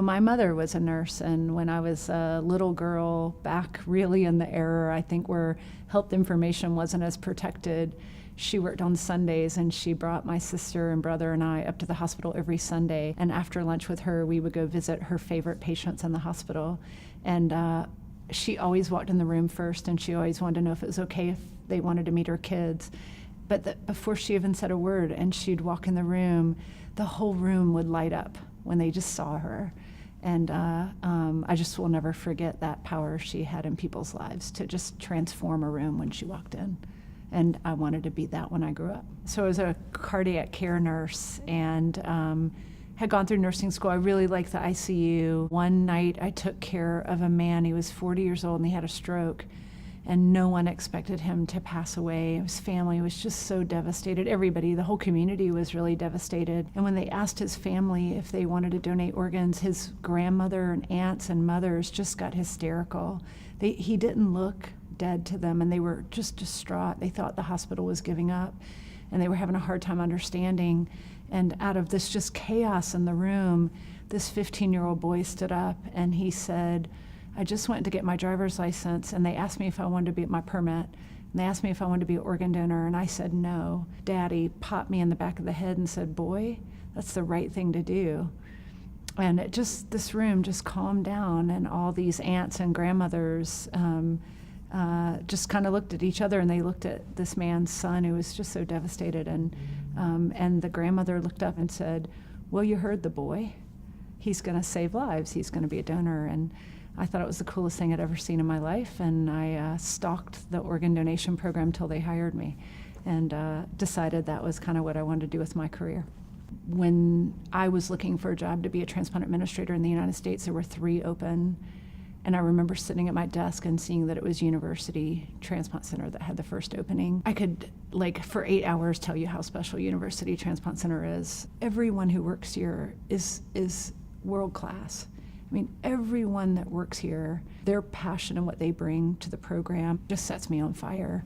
My mother was a nurse, and when I was a little girl, back really in the era, I think, where health information wasn't as protected, she worked on Sundays, and she brought my sister and brother and I up to the hospital every Sunday. And after lunch with her, we would go visit her favorite patients in the hospital. And she always walked in the room first, and she always wanted to know if it was okay if they wanted to meet her kids. But before she even said a word, and she'd walk in the room, the whole room would light up when they just saw her. And I just will never forget that power she had in people's lives to just transform a room when she walked in. And I wanted to be that when I grew up. So I was a cardiac care nurse and had gone through nursing school. I really liked the ICU. One night I took care of a man. He was 40 years old and he had a stroke. And no one expected him to pass away. His family was just so devastated. Everybody, the whole community was really devastated. And when they asked his family if they wanted to donate organs, his grandmother and aunts and mothers just got hysterical. He didn't look dead to them, and they were just distraught. They thought the hospital was giving up, and they were having a hard time understanding. And out of this just chaos in the room, this 15-year-old boy stood up and he said, I just went to get my driver's license, and they asked me if I wanted to be at my permit, and they asked me if I wanted to be an organ donor, and I said no. Daddy popped me in the back of the head and said, boy, that's the right thing to do. And this room just calmed down, and all these aunts and grandmothers just kind of looked at each other, and they looked at this man's son who was just so devastated, and the grandmother looked up and said, well, you heard the boy. He's going to save lives. He's going to be a donor. And I thought it was the coolest thing I'd ever seen in my life, and I stalked the organ donation program till they hired me, and decided that was kind of what I wanted to do with my career. When I was looking for a job to be a transplant administrator in the United States, there were 3 open, and I remember sitting at my desk and seeing that it was University Transplant Center that had the first opening. I could, for 8 hours, tell you how special University Transplant Center is. Everyone who works here is world class. I mean, everyone that works here, their passion and what they bring to the program just sets me on fire.